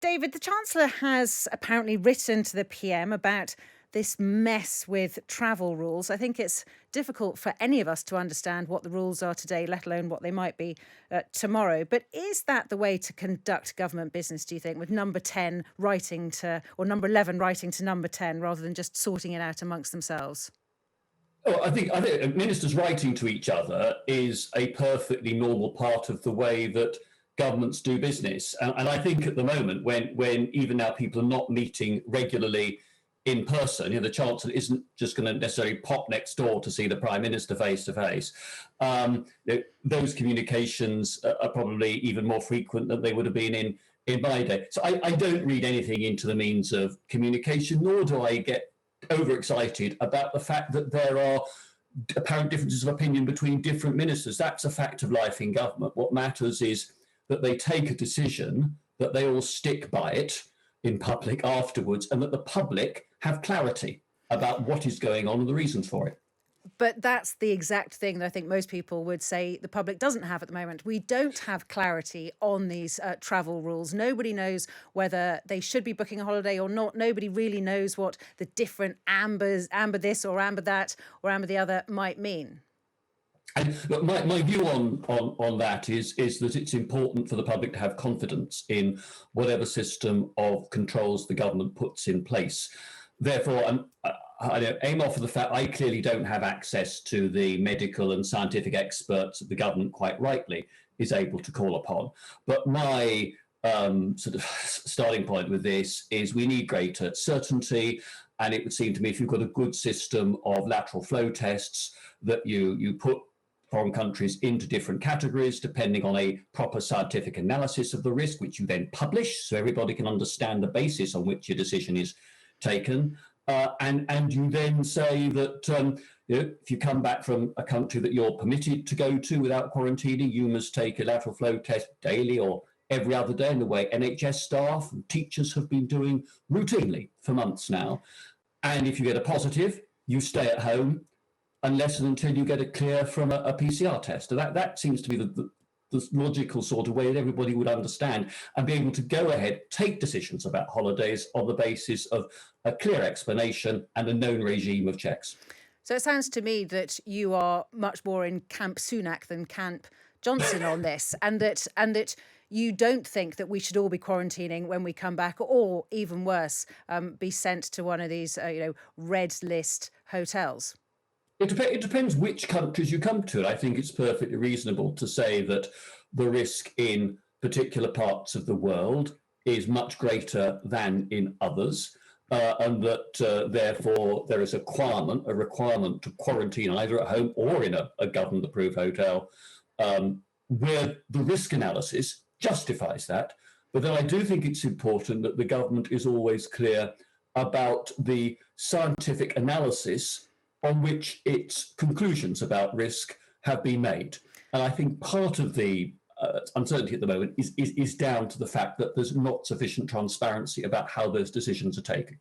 David, the Chancellor has apparently written to the PM about this mess with travel rules. I think it's difficult for any of us to understand what the rules are today, let alone what they might be tomorrow. But is that the way to conduct government business, do you think, with number 10 writing to, or number 11 writing to number 10, rather than just sorting it out amongst themselves? Oh, I think ministers writing to each other is a perfectly normal part of the way that governments do business. And I think at the moment, when even now people are not meeting regularly in person, the Chancellor isn't just going to necessarily pop next door to see the Prime Minister face to face. Those communications are probably even more frequent than they would have been in my day. So I don't read anything into the means of communication, nor do I get overexcited about the fact that there are apparent differences of opinion between different ministers. That's a fact of life in government. What matters is that they take a decision, that they all stick by it in public afterwards, and that the public have clarity about what is going on and the reasons for it. But that's the exact thing that I think most people would say the public doesn't have at the moment. We don't have clarity on these travel rules. Nobody knows whether they should be booking a holiday or not. Nobody really knows what the different amber this or amber that or amber the other might mean. And look, my view on that is that it's important for the public to have confidence in whatever system of controls the government puts in place. Therefore, I don't aim off of the fact I clearly don't have access to the medical and scientific experts that the government quite rightly is able to call upon. But my sort of starting point with this is we need greater certainty. And it would seem to me if you've got a good system of lateral flow tests that you put foreign countries into different categories depending on a proper scientific analysis of the risk, which you then publish so everybody can understand the basis on which your decision is taken. And you then say that if you come back from a country that you're permitted to go to without quarantining, you must take a lateral flow test daily or every other day, in the way NHS staff and teachers have been doing routinely for months now. And if you get a positive, you stay at home unless and until you get a clear from a PCR test. So that seems to be the logical sort of way that everybody would understand and be able to go ahead, take decisions about holidays on the basis of a clear explanation and a known regime of checks. So it sounds to me that you are much more in Camp Sunak than Camp Johnson on this, and that you don't think that we should all be quarantining when we come back, or even worse, be sent to one of these red list hotels. It depends which countries you come to. And I think it's perfectly reasonable to say that the risk in particular parts of the world is much greater than in others, and that therefore there is a requirement to quarantine either at home or in a government-approved hotel, where the risk analysis justifies that. But then I do think it's important that the government is always clear about the scientific analysis on which its conclusions about risk have been made. And I think part of the uncertainty at the moment is down to the fact that there's not sufficient transparency about how those decisions are taken.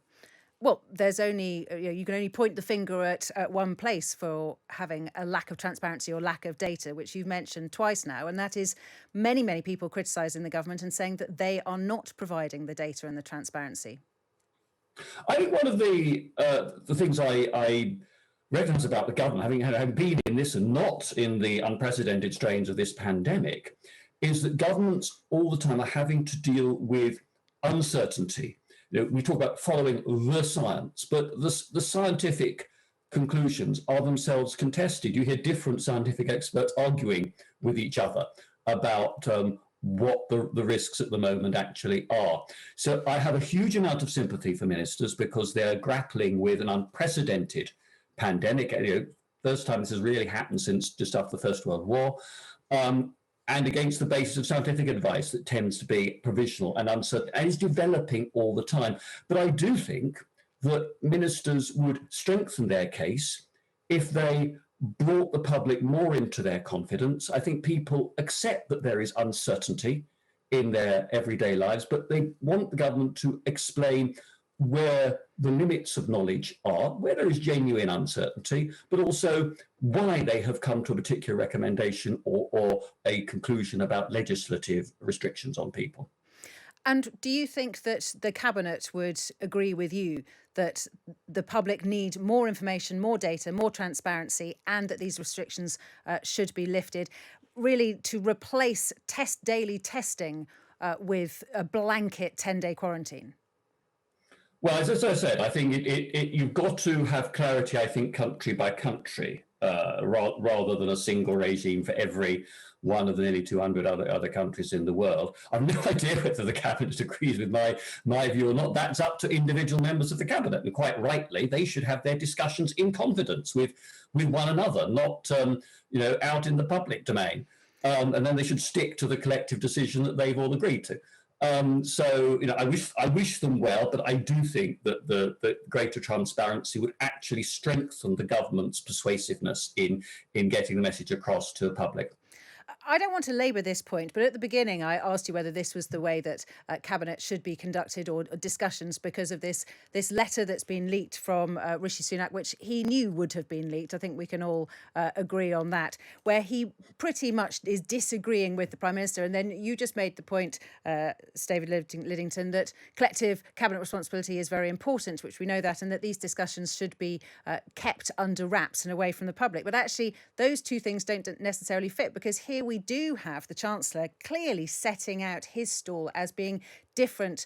Well, there's only, you can only point the finger at one place for having a lack of transparency or lack of data, which you've mentioned twice now. And that is many people criticising the government and saying that they are not providing the data and the transparency. I think one of the things I recognize about the government, having been in this and not in the unprecedented strains of this pandemic, is that governments all the time are having to deal with uncertainty. We talk about following the science, but the scientific conclusions are themselves contested. You hear different scientific experts arguing with each other about what the risks at the moment actually are. So I have a huge amount of sympathy for ministers because they're grappling with an unprecedented pandemic. First time this has really happened since just after the First World War, and against the basis of scientific advice that tends to be provisional and uncertain and is developing all the time. But I do think that ministers would strengthen their case if they brought the public more into their confidence. I think people accept that there is uncertainty in their everyday lives, but they want the government to explain where the limits of knowledge are, where there is genuine uncertainty, but also why they have come to a particular recommendation or a conclusion about legislative restrictions on people. And do you think that the Cabinet would agree with you that the public need more information, more data, more transparency, and that these restrictions should be lifted, really to replace daily testing with a blanket 10-day quarantine? Well, as I said, I think you've got to have clarity, I think, country by country, rather than a single regime for every one of the nearly 200 other countries in the world. I've no idea whether the Cabinet agrees with my view or not. That's up to individual members of the Cabinet. And quite rightly, they should have their discussions in confidence with one another, not out in the public domain. And then they should stick to the collective decision that they've all agreed to. I wish them well, but I do think that the greater transparency would actually strengthen the government's persuasiveness in getting the message across to the public. I don't want to labour this point, but at the beginning I asked you whether this was the way that Cabinet should be conducted, or discussions, because of this letter that's been leaked from Rishi Sunak, which he knew would have been leaked. I think we can all agree on that, where he pretty much is disagreeing with the Prime Minister. And then you just made the point, Daivd Lidington, that collective Cabinet responsibility is very important, which we know that, and that these discussions should be kept under wraps and away from the public. But actually, those two things don't necessarily fit, because here we do have the Chancellor clearly setting out his stall as being different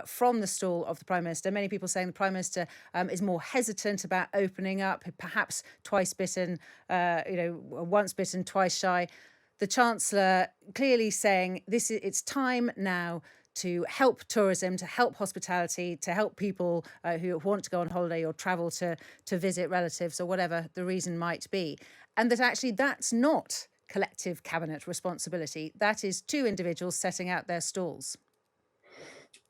from the stall of the Prime Minister. Many people saying the Prime Minister is more hesitant about opening up, perhaps twice bitten, once bitten, twice shy. The Chancellor clearly saying it's time now to help tourism, to help hospitality, to help people who want to go on holiday or travel to visit relatives or whatever the reason might be. And that actually that's not collective Cabinet responsibility. That is two individuals setting out their stalls.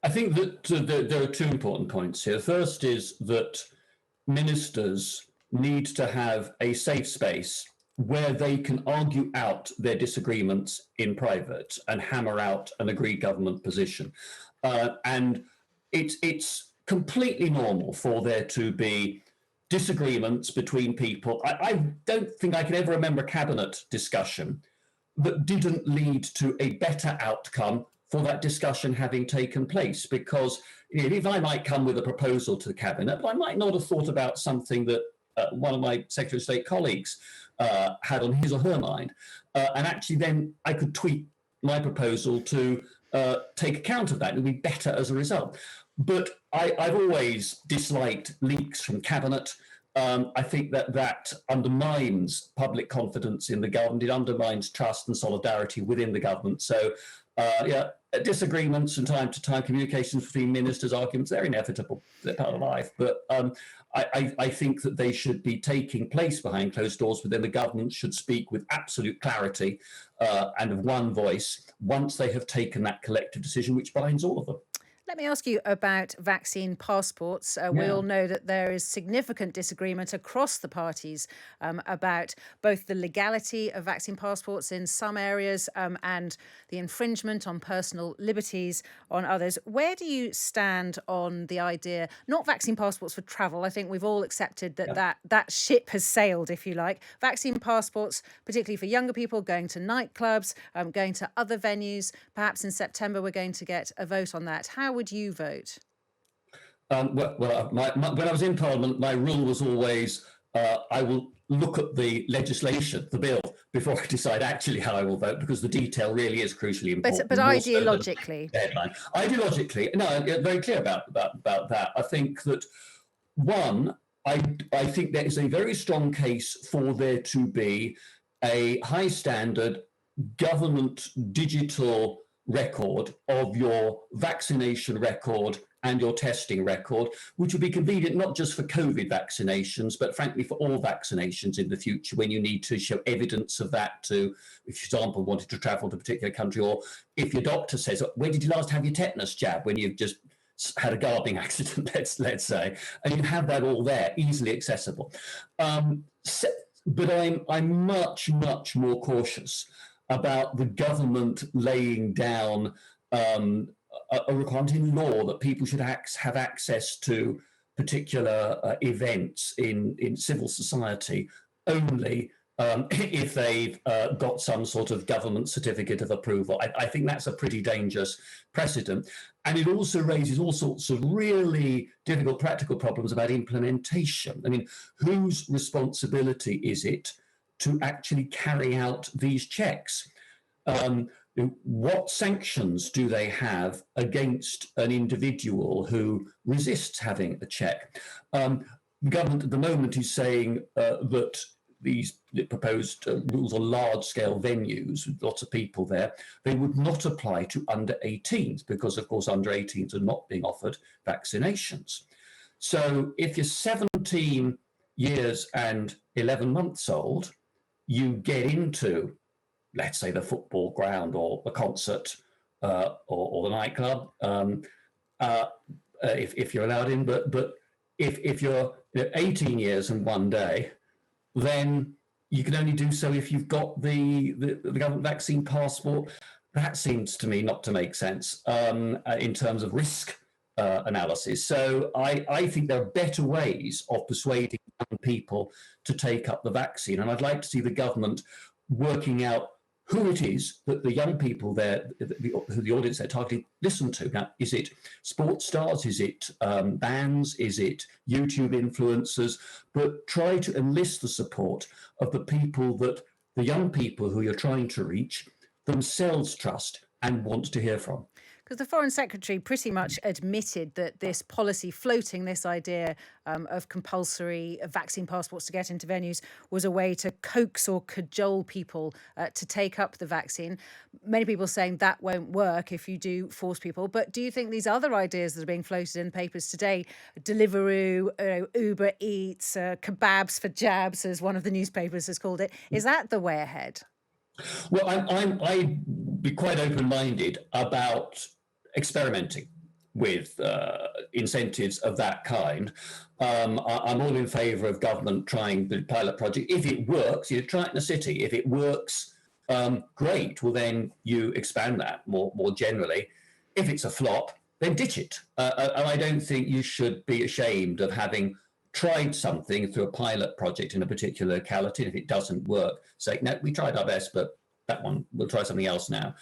I think that there are two important points here. The first is that ministers need to have a safe space where they can argue out their disagreements in private and hammer out an agreed government position. And it's completely normal for there to be disagreements between people. I don't think I can ever remember a Cabinet discussion that didn't lead to a better outcome for that discussion having taken place. Because if I might come with a proposal to the Cabinet, but I might not have thought about something that one of my Secretary of State colleagues had on his or her mind. And actually then I could tweak my proposal to take account of that. It would be better as a result. But I've always disliked leaks from Cabinet. I think that undermines public confidence in the government. It undermines trust and solidarity within the government. So, disagreements from time to time, communications between ministers, arguments, they're inevitable. They're part of life. But I think that they should be taking place behind closed doors within the government, should speak with absolute clarity and of one voice once they have taken that collective decision, which binds all of them. Let me ask you about vaccine passports. We all know that there is significant disagreement across the parties about both the legality of vaccine passports in some areas and the infringement on personal liberties on others. Where do you stand on the idea, not vaccine passports for travel? I think we've all accepted that ship has sailed, if you like. Vaccine passports, particularly for younger people, going to nightclubs, going to other venues. Perhaps in September we're going to get a vote on that. How would you vote? When I was in Parliament, my rule was always I will look at the legislation, the bill, before I decide actually how I will vote, because the detail really is crucially important. But ideologically, ideologically, no, I'm very clear about that. I think that one, I think there is a very strong case for there to be a high standard government digital record of your vaccination record and your testing record, which would be convenient not just for COVID vaccinations, but frankly for all vaccinations in the future, when you need to show evidence of that to, if for example, wanted to travel to a particular country, or if your doctor says, when did you last have your tetanus jab, when you've just had a gardening accident, let's say, and you have that all there, easily accessible. But I'm much more cautious about the government laying down a requirement in law that people should have access to particular events in civil society only if they've got some sort of government certificate of approval. I think that's a pretty dangerous precedent. And it also raises all sorts of really difficult practical problems about implementation. I mean, whose responsibility is it to actually carry out these checks? What sanctions do they have against an individual who resists having a check? The government at the moment is saying that these proposed rules on large-scale venues with lots of people there, they would not apply to under 18s because, of course, under 18s are not being offered vaccinations. So if you're 17 years and 11 months old, you get into, let's say, the football ground or the concert or the nightclub, if you're allowed in. But if you're 18 years and 1 day, then you can only do so if you've got the government vaccine passport. That seems to me not to make sense in terms of risk analysis. So I think there are better ways of persuading young people to take up the vaccine. And I'd like to see the government working out who it is that the young people there, who the audience they're targeting, listen to. Now, is it sports stars? Is it bands? Is it YouTube influencers? But try to enlist the support of the people that the young people who you're trying to reach themselves trust and want to hear from. Because the Foreign Secretary pretty much admitted that this policy floating this idea of compulsory vaccine passports to get into venues was a way to coax or cajole people to take up the vaccine. Many people saying that won't work if you do force people. But do you think these other ideas that are being floated in papers today, Deliveroo, Uber Eats, kebabs for jabs, as one of the newspapers has called it, is that the way ahead? Well, I'd be quite open-minded about experimenting with incentives of that kind. I'm all in favour of government trying the pilot project. If it works, you try it in a city. If it works, great. Well, then you expand that more generally. If it's a flop, then ditch it. And I don't think you should be ashamed of having tried something through a pilot project in a particular locality. And if it doesn't work, say, no, we tried our best, but that one, we'll try something else now.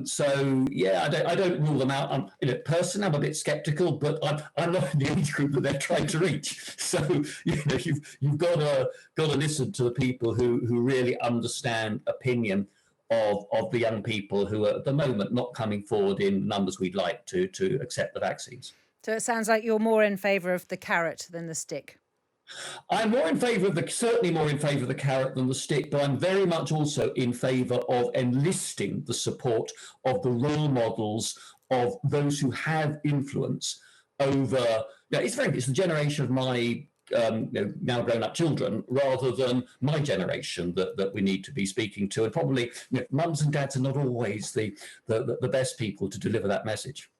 So yeah, I don't rule them out. Personally, I'm a bit sceptical, but I'm not in the age group that they're trying to reach. So you've got to listen to the people who really understand opinion of the young people who are at the moment not coming forward in numbers we'd like to accept the vaccines. So it sounds like you're more in favour of the carrot than the stick. I'm certainly more in favour of the carrot than the stick, but I'm very much also in favour of enlisting the support of the role models of those who have influence over. It's the generation of my now grown-up children rather than my generation that we need to be speaking to, and probably mums and dads are not always the best people to deliver that message.